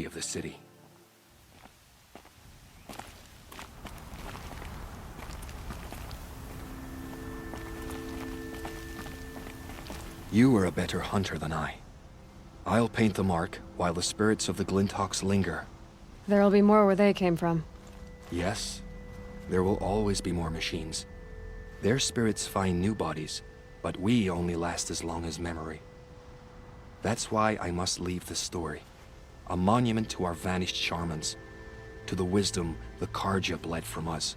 of the city. You are a better hunter than I. I'll paint the mark while the spirits of the Glinthawks linger. There'll be more where they came from. Yes, there will always be more machines. Their spirits find new bodies, but we only last as long as memory. That's why I must leave this story. A monument to our vanished shamans, to the wisdom the Karja bled from us.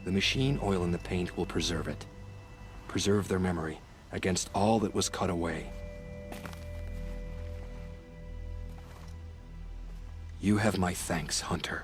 The machine oil in the paint will preserve it. Preserve their memory against all that was cut away. You have my thanks, Hunter.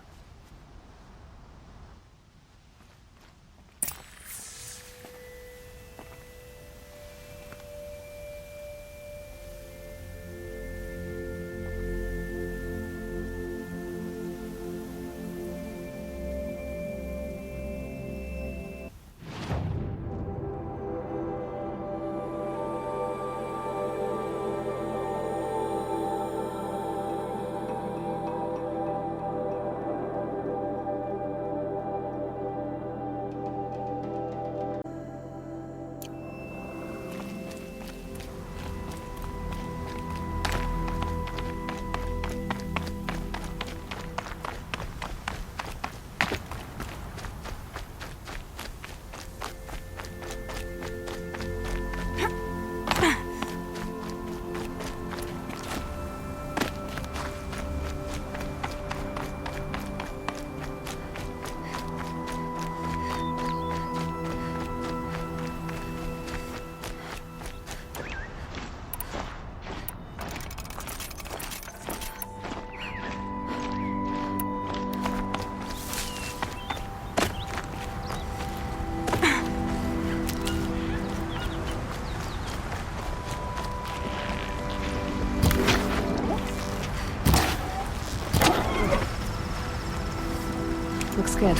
Looks good.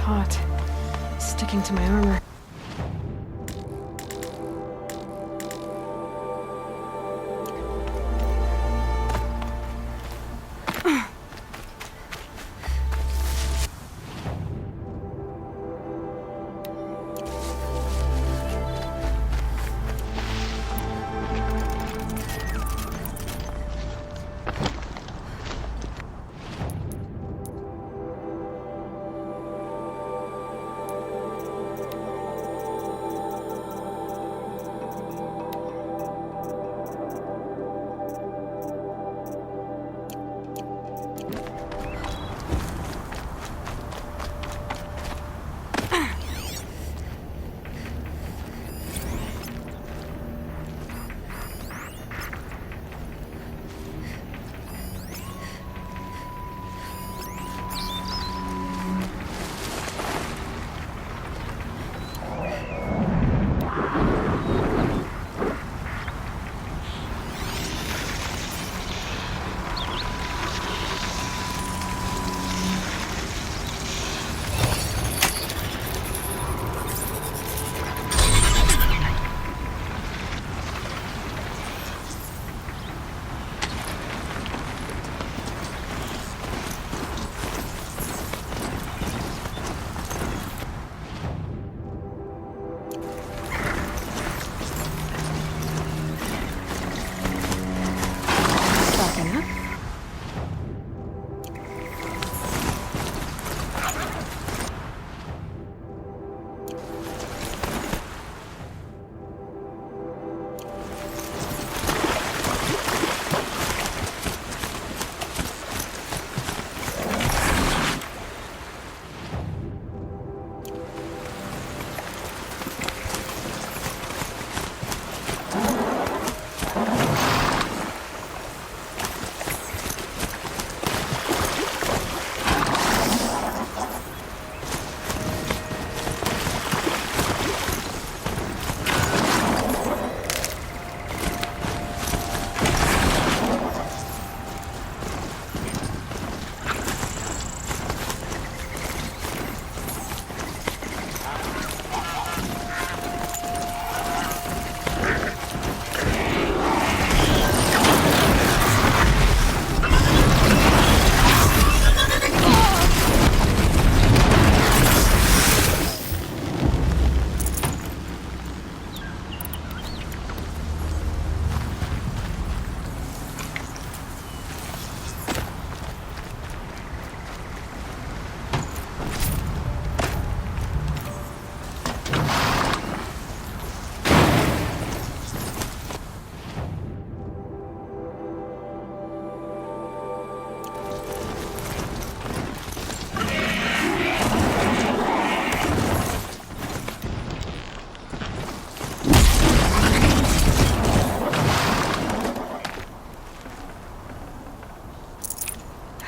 Hot. Sticking to my armor.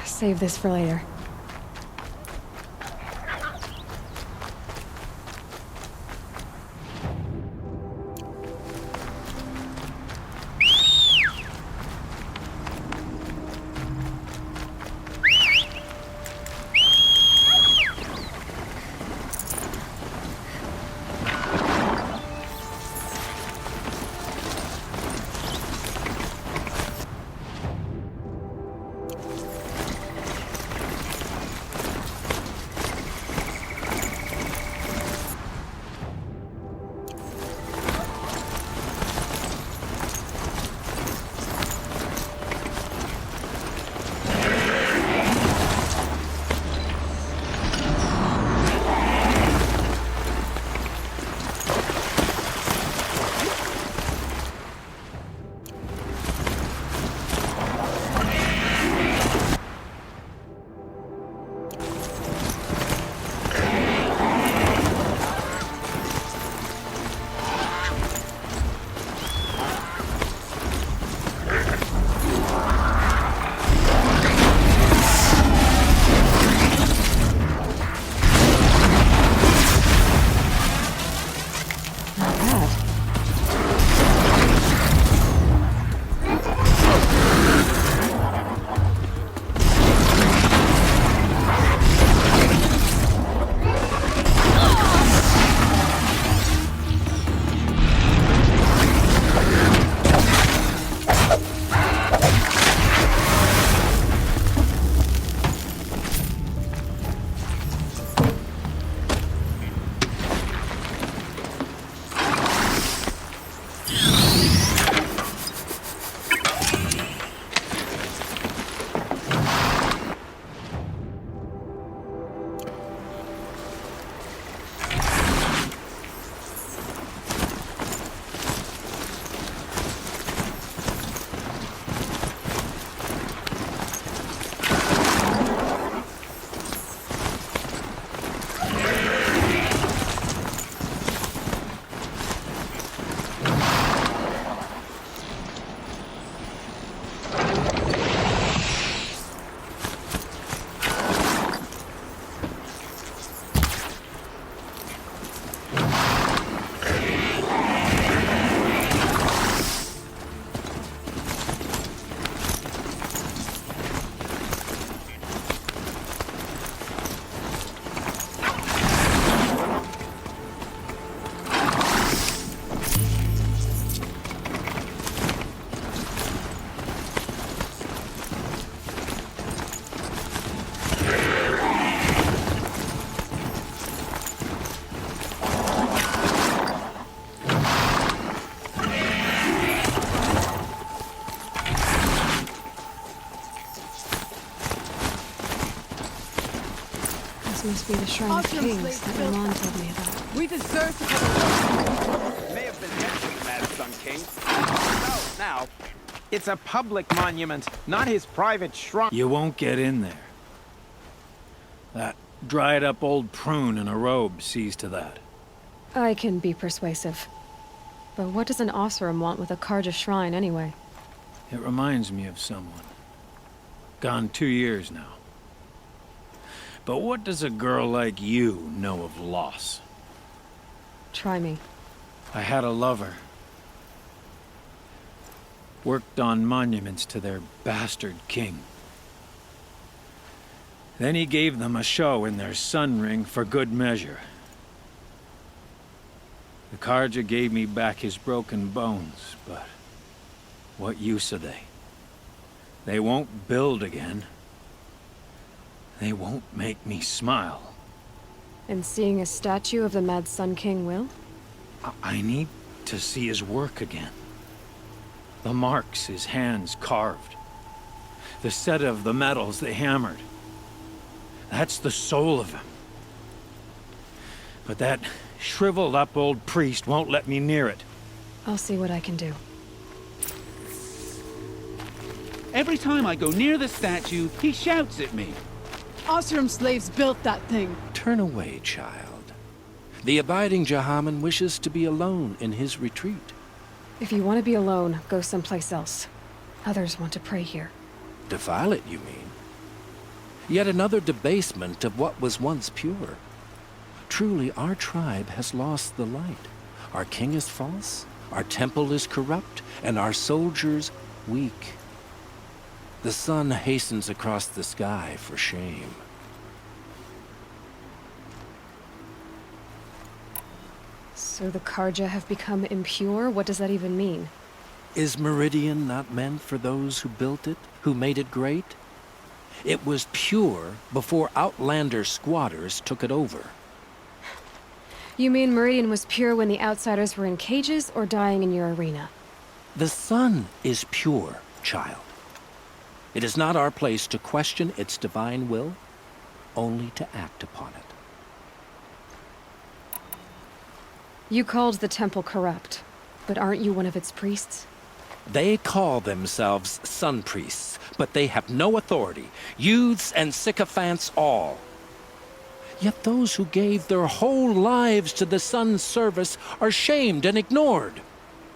Save this for later. Must be the Shrine of Awesome Kings slaves that built Milan that. told me about. We deserve to have May have been next to the Mad Sun King. No, now, it's a public monument, not his private shrine. You won't get in there. That dried-up old prune in a robe sees to that. I can be persuasive. But what does an Osram want with a Karja shrine anyway? It reminds me of someone. Gone 2 years now. But what does a girl like you know of loss? Try me. I had a lover. Worked on monuments to their bastard king. Then he gave them a show in their sun ring for good measure. The Karja gave me back his broken bones, but what use are they? They won't build again. They won't make me smile. And seeing a statue of the Mad Sun King will? I need to see his work again. The marks his hands carved. The set of the metals they hammered. That's the soul of him. But that shriveled up old priest won't let me near it. I'll see what I can do. Every time I go near the statue, he shouts at me. Osram slaves built that thing. Turn away, child. The abiding Jahaman wishes to be alone in his retreat. If you want to be alone, go someplace else. Others want to pray here. Defile it, you mean? Yet another debasement of what was once pure. Truly, our tribe has lost the light. Our king is false, our temple is corrupt, and our soldiers weak. The sun hastens across the sky for shame. So the Karja have become impure? What does that even mean? Is Meridian not meant for those who built it, who made it great? It was pure before outlander squatters took it over. You mean Meridian was pure when the outsiders were in cages or dying in your arena? The sun is pure, child. It is not our place to question its divine will, only to act upon it. You called the temple corrupt, but aren't you one of its priests? They call themselves sun priests, but they have no authority, youths and sycophants all. Yet those who gave their whole lives to the sun's service are shamed and ignored.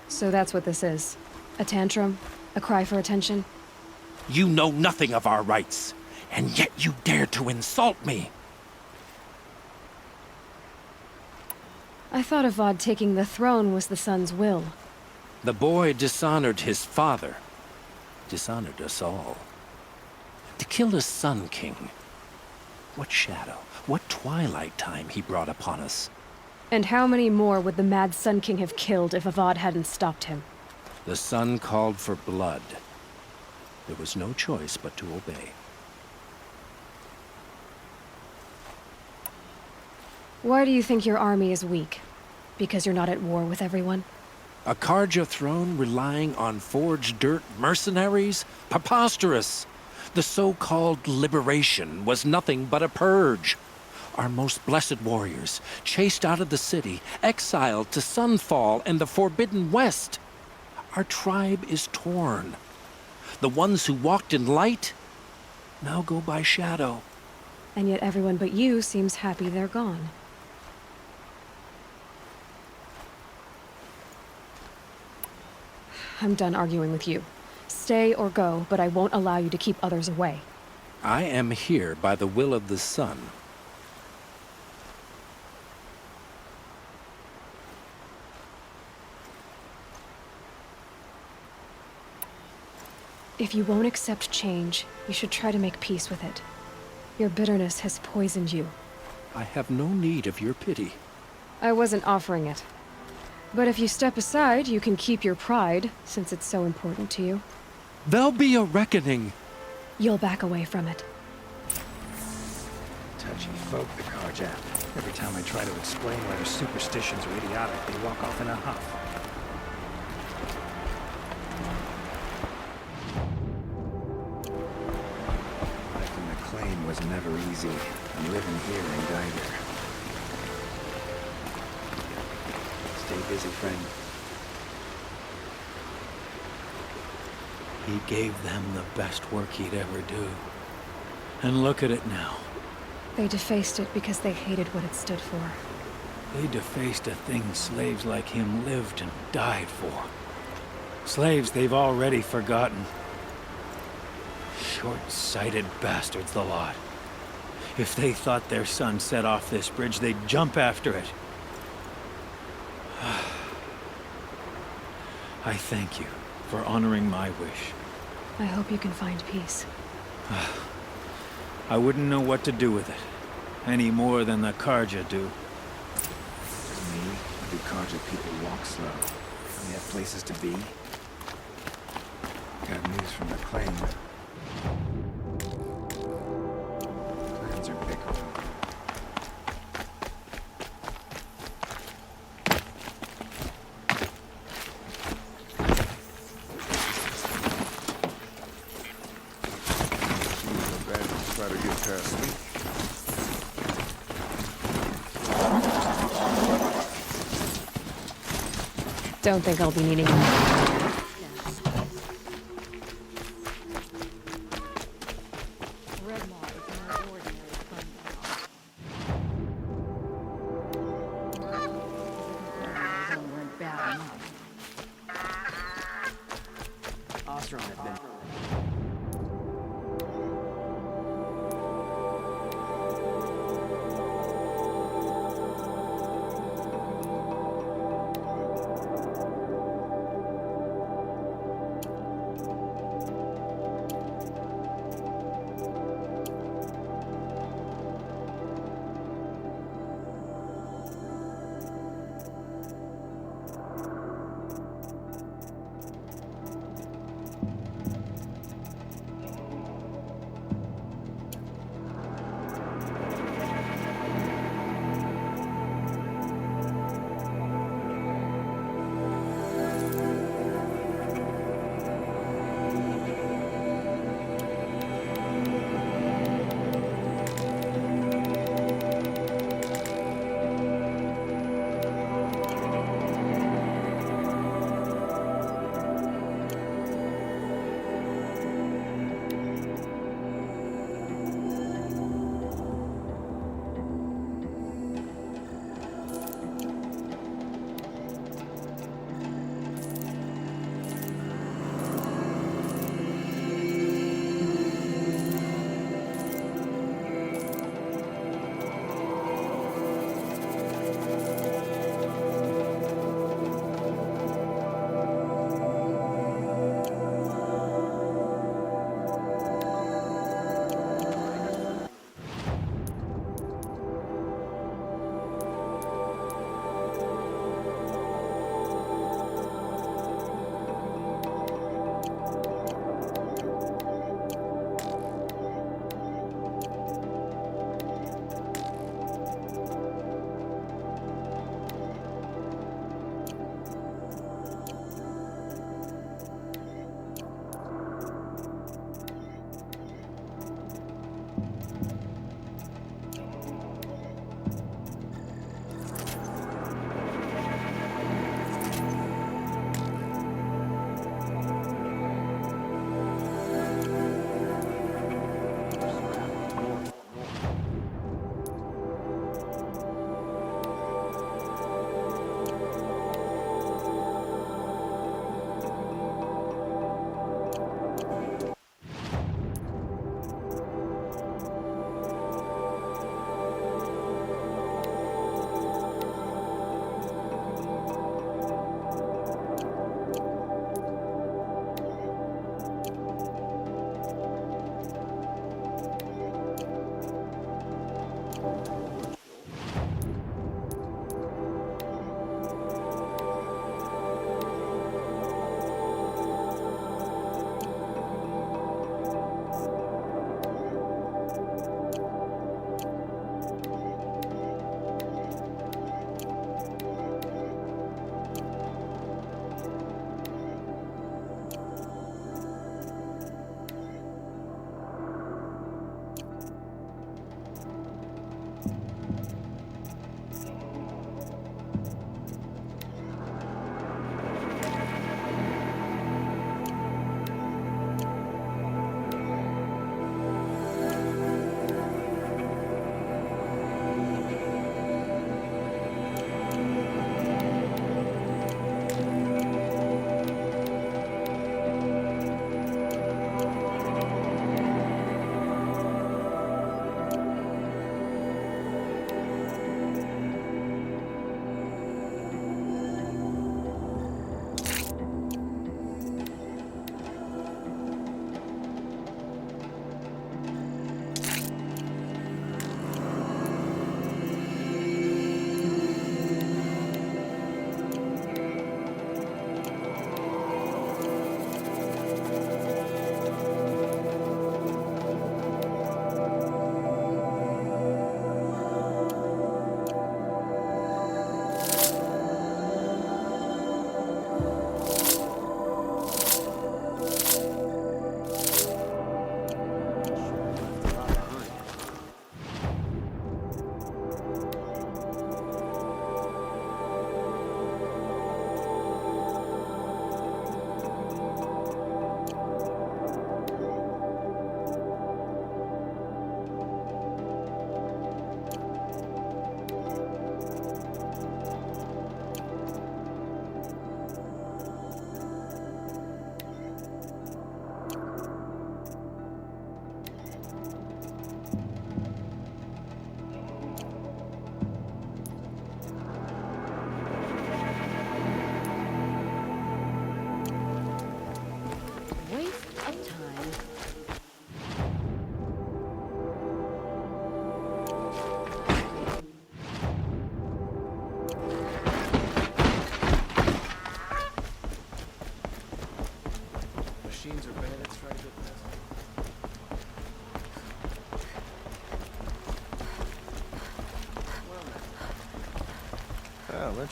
So that's what this is. A tantrum? A cry for attention? You know nothing of our rights, and yet you dare to insult me. I thought Avad taking the throne was the sun's will. The boy dishonored his father, dishonored us all. To kill a sun king, what shadow, what twilight time he brought upon us. And how many more would the Mad Sun King have killed if Avad hadn't stopped him? The sun called for blood. There was no choice but to obey. Why do you think your army is weak? Because you're not at war with everyone? A Karja throne relying on forged dirt mercenaries? Preposterous! The so-called liberation was nothing but a purge. Our most blessed warriors, chased out of the city, exiled to Sunfall and the Forbidden West. Our tribe is torn. The ones who walked in light now go by shadow. And yet everyone but you seems happy they're gone. I'm done arguing with you. Stay or go, but I won't allow you to keep others away. I am here by the will of the sun. If you won't accept change, you should try to make peace with it. Your bitterness has poisoned you. I have no need of your pity. I wasn't offering it. But if you step aside, you can keep your pride, since it's so important to you. There'll be a reckoning. You'll back away from it. Touchy folk, the Karja. Every time I try to explain why their superstitions are idiotic, they walk off in a huff. Life in McLean was never easy. I'm living here and die here. Stay busy, friend. He gave them the best work he'd ever do. And look at it now. They defaced it because they hated what it stood for. They defaced a thing slaves like him lived and died for. Slaves they've already forgotten. Short-sighted bastards, the lot. If they thought their son set off this bridge, they'd jump after it. I thank you for honoring my wish. I hope you can find peace. I wouldn't know what to do with it, any more than the Karja do. To me, the Karja people walk slow. They have places to be. Got news from the claim. Plans are bickering. Try to get past me. Don't think I'll be needing them. Ostrom had been...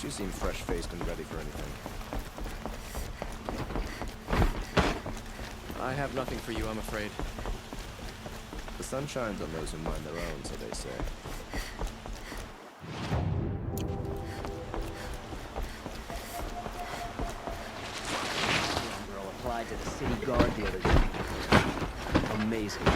Don't you seem fresh-faced and ready for anything? I have nothing for you, I'm afraid. The sun shines on those who mind their own, so they say. Young girl applied to the city guard the other day. Amazing.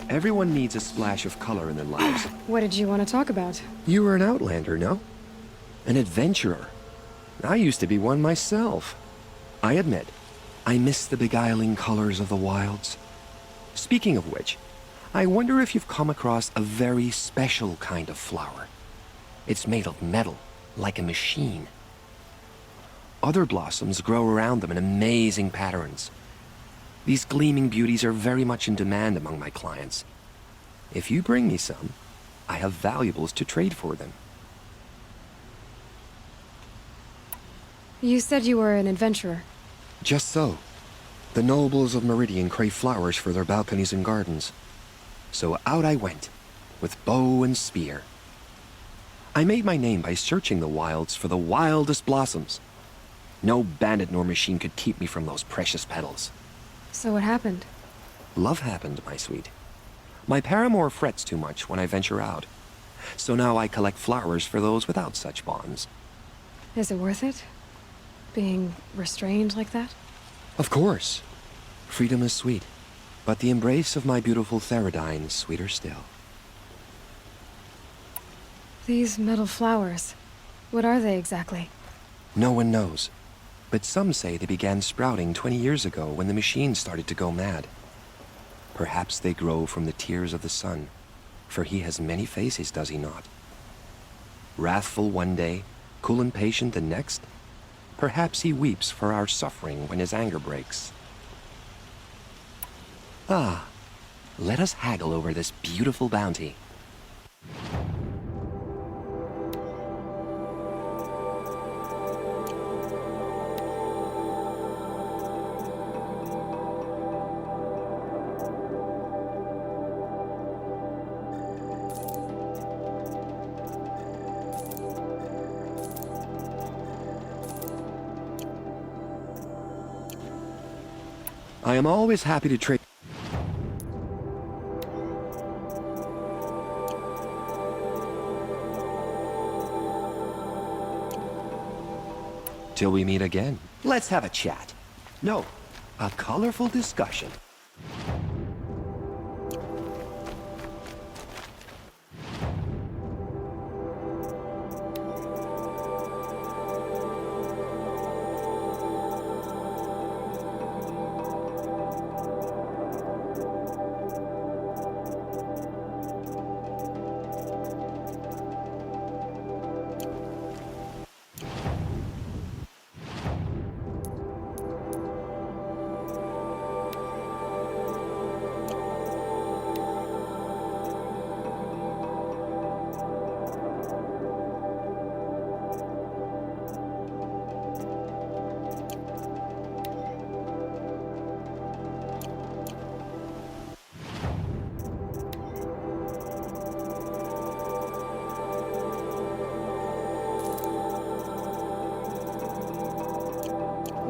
Everyone needs a splash of color in their lives. What did you want to talk about? You were an outlander, no? An adventurer. I used to be one myself. I admit, I miss the beguiling colors of the wilds. Speaking of which, I wonder if you've come across a very special kind of flower. It's made of metal, like a machine. Other blossoms grow around them in amazing patterns. These gleaming beauties are very much in demand among my clients. If you bring me some, I have valuables to trade for them. You said you were an adventurer. Just so. The nobles of Meridian crave flowers for their balconies and gardens. So out I went, with bow and spear. I made my name by searching the wilds for the wildest blossoms. No bandit nor machine could keep me from those precious petals. So what happened? Love happened, my sweet. My paramour frets too much when I venture out. So now I collect flowers for those without such bonds. Is it worth it? Being restrained like that? Of course. Freedom is sweet. But the embrace of my beautiful Theridine is sweeter still. These metal flowers, what are they exactly? No one knows. But some say they began sprouting 20 years ago when the machine started to go mad. Perhaps they grow from the tears of the sun, for he has many faces, does he not? Wrathful one day, cool and patient the next. Perhaps he weeps for our suffering when his anger breaks. Ah, let us haggle over this beautiful bounty. I am always happy to trade. Till we meet again. Let's have a chat. No, a colorful discussion.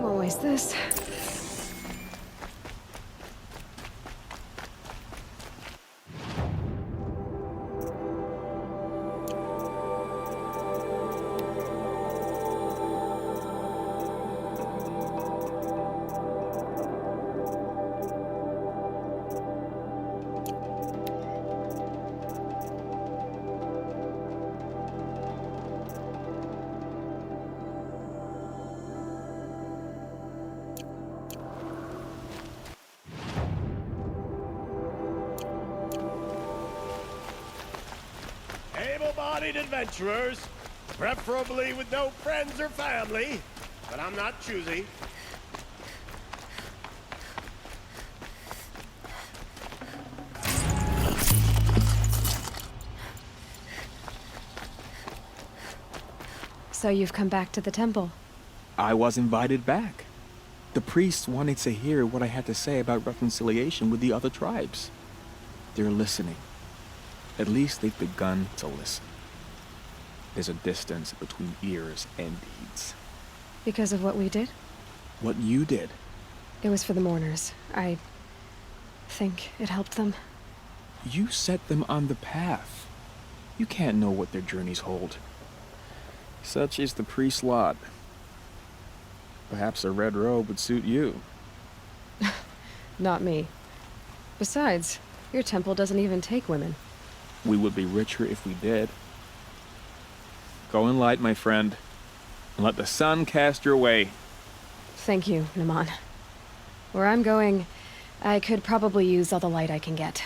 Always this. able-bodied adventurers, preferably with no friends or family, but I'm not choosy. So you've come back to the temple. I was invited back. The priests wanted to hear what I had to say about reconciliation with the other tribes. They're listening. At least they've begun to listen. There's a distance between ears and deeds. Because of what we did? What you did. It was for the mourners. I think it helped them. You set them on the path. You can't know what their journeys hold. Such is the priest's lot. Perhaps a red robe would suit you. Not me. Besides, your temple doesn't even take women. We would be richer if we did. Go in light, my friend, and let the sun cast your way. Thank you, Naman. Where I'm going, I could probably use all the light I can get.